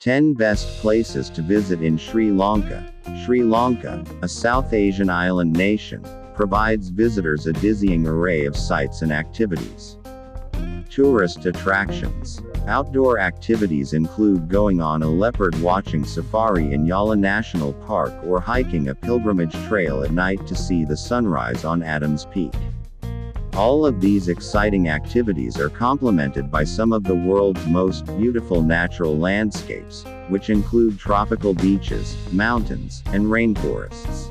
10 Best Places to Visit in Sri Lanka. Sri Lanka, a South Asian island nation, provides visitors a dizzying array of sights and activities. Tourist attractions. Outdoor activities include going on a leopard-watching safari in Yala National Park or hiking a pilgrimage trail at night to see the sunrise on Adams Peak. All of these exciting activities are complemented by some of the world's most beautiful natural landscapes, which include tropical beaches, mountains, and rainforests.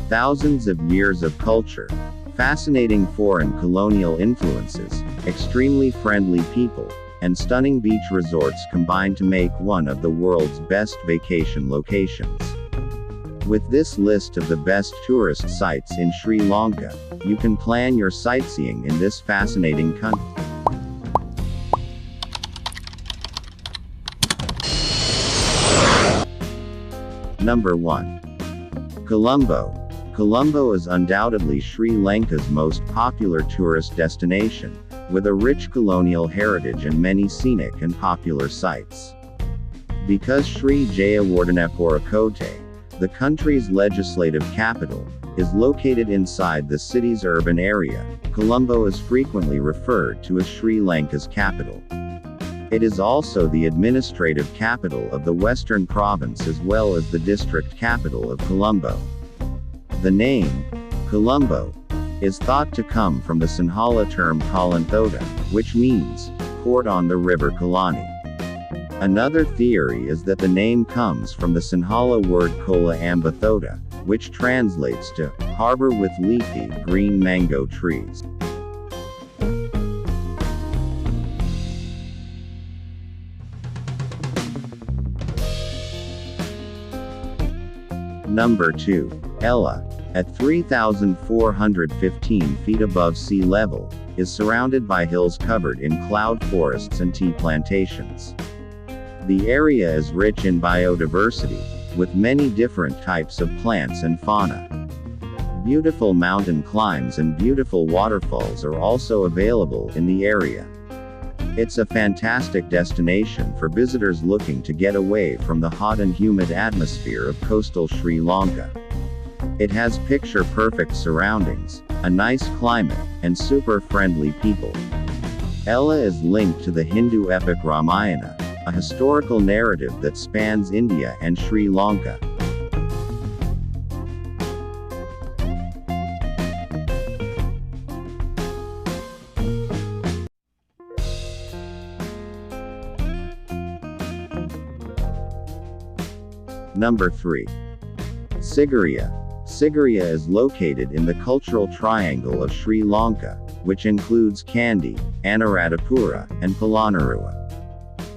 Thousands of years of culture, fascinating foreign colonial influences, extremely friendly people, and stunning beach resorts combine to make one of the world's best vacation locations. With this list of the best tourist sites in Sri Lanka, you can plan your sightseeing in this fascinating country. Number 1. Colombo. Colombo is undoubtedly Sri Lanka's most popular tourist destination, with a rich colonial heritage and many scenic and popular sites. Because Sri Jayawardenepura Kotte, the country's legislative capital, is located inside the city's urban area, Colombo is frequently referred to as Sri Lanka's capital. It is also the administrative capital of the Western Province as well as the district capital of Colombo. The name, Colombo, is thought to come from the Sinhala term Bentota, which means, port on the river Kalani. Another theory is that the name comes from the Sinhala word Kola Ambathota, which translates to, harbor with leafy, green mango trees. Number 2. Elala, at 3,415 feet above sea level, is surrounded by hills covered in cloud forests and tea plantations. The area is rich in biodiversity, with many different types of plants and fauna. Beautiful mountain climbs and beautiful waterfalls are also available in the area. It's a fantastic destination for visitors looking to get away from the hot and humid atmosphere of coastal Sri Lanka. It has picture-perfect surroundings, a nice climate, and super-friendly people. Elala is linked to the Hindu epic Ramayana, a historical narrative that spans India and Sri Lanka. Number 3. Sigiriya. Sigiriya is located in the cultural triangle of Sri Lanka, which includes Kandy, Anuradhapura, and Polonnaruwa.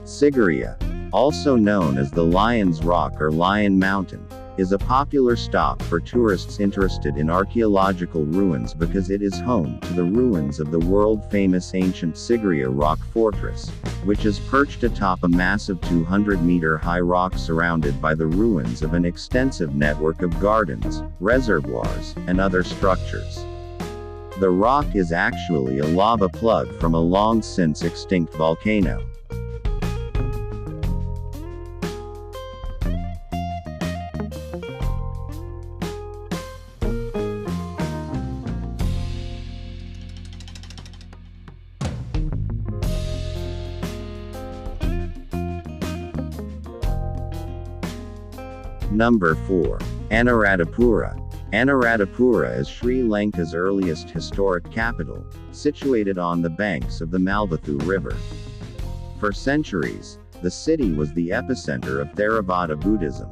Sigiriya, also known as the Lion's Rock or Lion Mountain, is a popular stop for tourists interested in archaeological ruins because it is home to the ruins of the world-famous ancient Sigiriya rock fortress, which is perched atop a massive 200-meter-high rock surrounded by the ruins of an extensive network of gardens, reservoirs, and other structures. The rock is actually a lava plug from a long-since extinct volcano. Number 4. Anuradhapura. Anuradhapura is Sri Lanka's earliest historic capital, situated on the banks of the Malvathu River. For centuries, the city was the epicenter of Theravada Buddhism.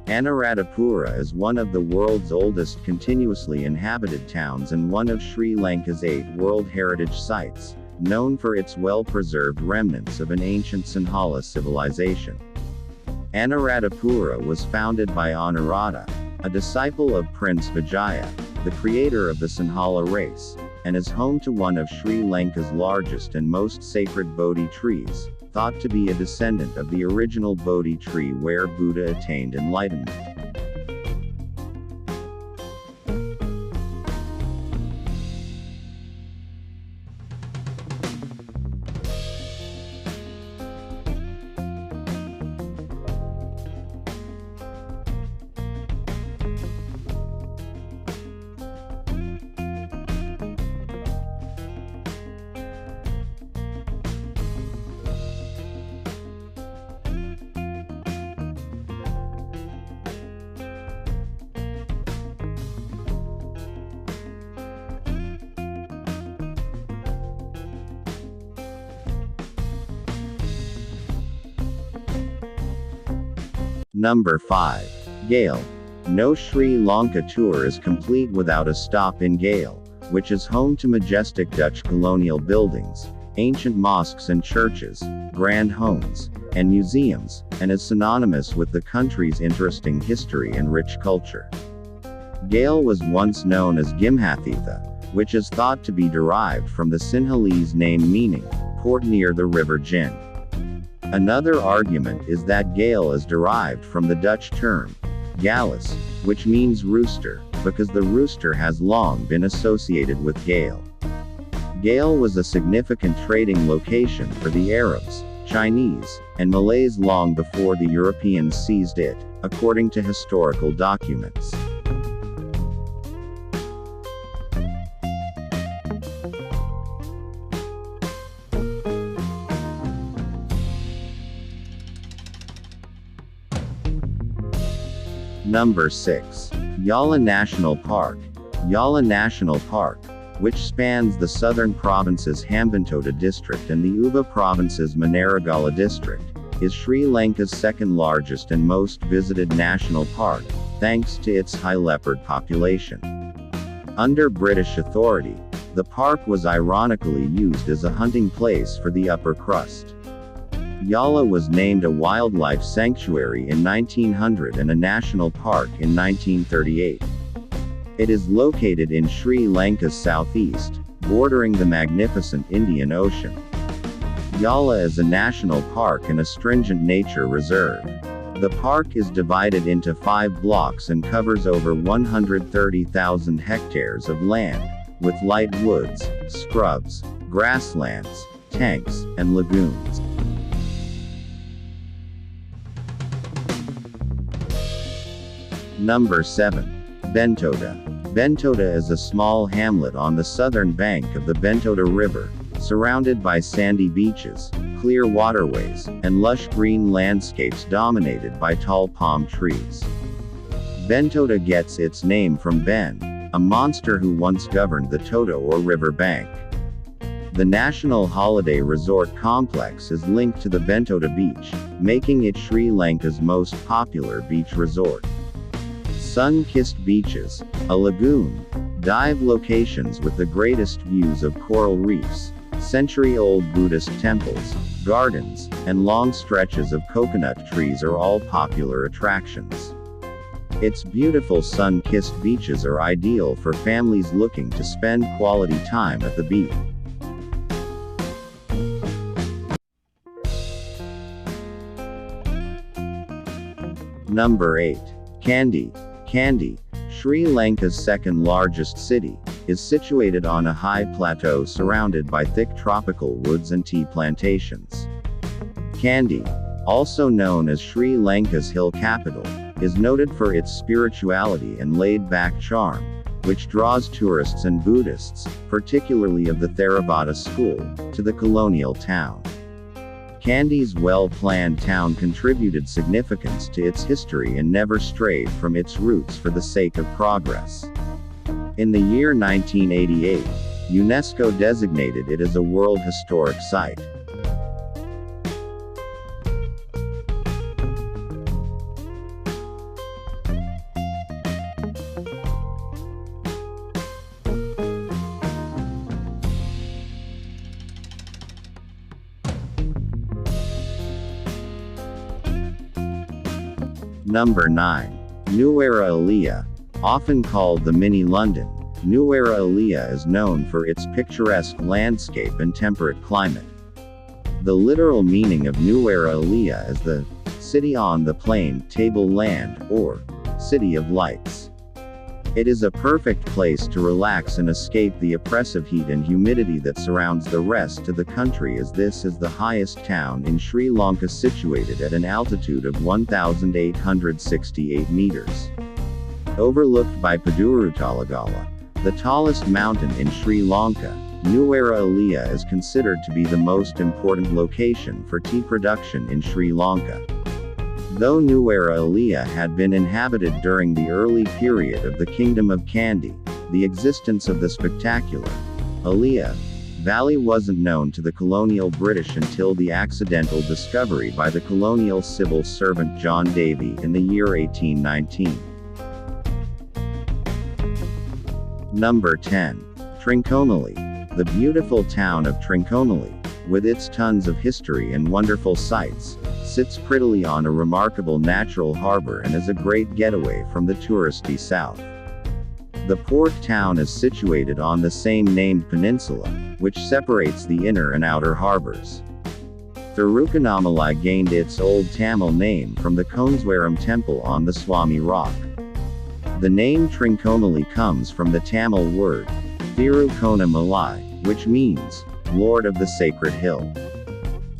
Anuradhapura is one of the world's oldest continuously inhabited towns and one of Sri Lanka's 8 World Heritage Sites, known for its well-preserved remnants of an ancient Sinhala civilization. Anuradhapura was founded by Anuradha, a disciple of Prince Vijaya, the creator of the Sinhala race, and is home to one of Sri Lanka's largest and most sacred Bodhi trees, thought to be a descendant of the original Bodhi tree where Buddha attained enlightenment. Number 5. Galle. No Sri Lanka tour is complete without a stop in Galle, which is home to majestic Dutch colonial buildings, ancient mosques and churches, grand homes, and museums, and is synonymous with the country's interesting history and rich culture. Galle was once known as Gimhathitha, which is thought to be derived from the Sinhalese name meaning port near the river Jin. Another argument is that Galle is derived from the Dutch term Gallus, which means rooster, because the rooster has long been associated with Galle. Galle was a significant trading location for the Arabs, Chinese, and Malays long before the Europeans seized it, according to historical documents. Number 6. Yala National Park. Yala National Park, which spans the southern province's Bentota district and the Uba province's Nueralia district, is Sri Lanka's second largest and most visited national park, thanks to its high leopard population. Under British authority, the park was ironically used as a hunting place for the upper crust. Yala was named a wildlife sanctuary in 1900 and a national park in 1938. It is located in Sri Lanka's southeast, bordering the magnificent Indian Ocean. Yala is a national park and a stringent nature reserve. The park is divided into 5 blocks and covers over 130,000 hectares of land, with light woods, scrubs, grasslands, tanks, and lagoons. Number 7. Bentota. Bentota is a small hamlet on the southern bank of the Bentota River, surrounded by sandy beaches, clear waterways, and lush green landscapes dominated by tall palm trees. Bentota gets its name from Ben, a monster who once governed the Tota or river bank. The National Holiday Resort Complex is linked to the Bentota Beach, making it Sri Lanka's most popular beach resort. Sun-kissed beaches, a lagoon, dive locations with the greatest views of coral reefs, century-old Buddhist temples, gardens, and long stretches of coconut trees are all popular attractions. Its beautiful sun-kissed beaches are ideal for families looking to spend quality time at the beach. Number 8. Kandy. Kandy, Sri Lanka's second largest city, is situated on a high plateau surrounded by thick tropical woods and tea plantations. Kandy, also known as Sri Lanka's hill capital, is noted for its spirituality and laid-back charm, which draws tourists and Buddhists, particularly of the Theravada school, to the colonial town. Kandy's well-planned town contributed significance to its history and never strayed from its roots for the sake of progress. In the year 1988, UNESCO designated it as a World Historic Site. Number 9. Nueralia. Often called the Mini London, Nueralia is known for its picturesque landscape and temperate climate. The literal meaning of Nueralia is the city on the plain table land, or city of lights. It is a perfect place to relax and escape the oppressive heat and humidity that surrounds the rest of the country, as this is the highest town in Sri Lanka, situated at an altitude of 1,868 meters. Overlooked by Paduruttalagala, the tallest mountain in Sri Lanka, Nueralia is considered to be the most important location for tea production in Sri Lanka. Though Nueralia had been inhabited during the early period of the Kingdom of Kandy, the existence of the spectacular Alia valley wasn't known to the colonial British until the accidental discovery by the colonial civil servant John Davy in the year 1819. Number 10. Trinconally. The beautiful town of Trinconally, with its tons of history and wonderful sights, sits prettily on a remarkable natural harbor and is a great getaway from the touristy south. The port town is situated on the same named peninsula, which separates the inner and outer harbors. Trinconally gained its old Tamil name from the Koneswaram temple on the Swami rock. The name Trinconally comes from the Tamil word, Trinconally, which means, Lord of the Sacred Hill.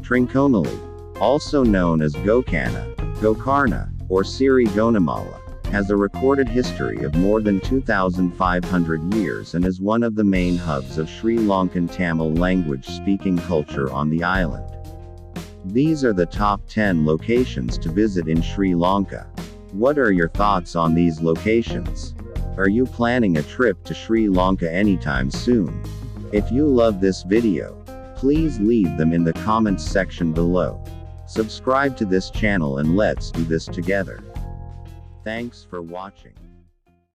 Trinconally, also known as Gokana, Gokarna, or Siri Gonamala, has a recorded history of more than 2,500 years and is one of the main hubs of Sri Lankan Tamil language-speaking culture on the island. These are the top 10 locations to visit in Sri Lanka. What are your thoughts on these locations? Are you planning a trip to Sri Lanka anytime soon? If you love this video, please leave them in the comments section below. Subscribe to this channel and let's do this together. Thanks for watching.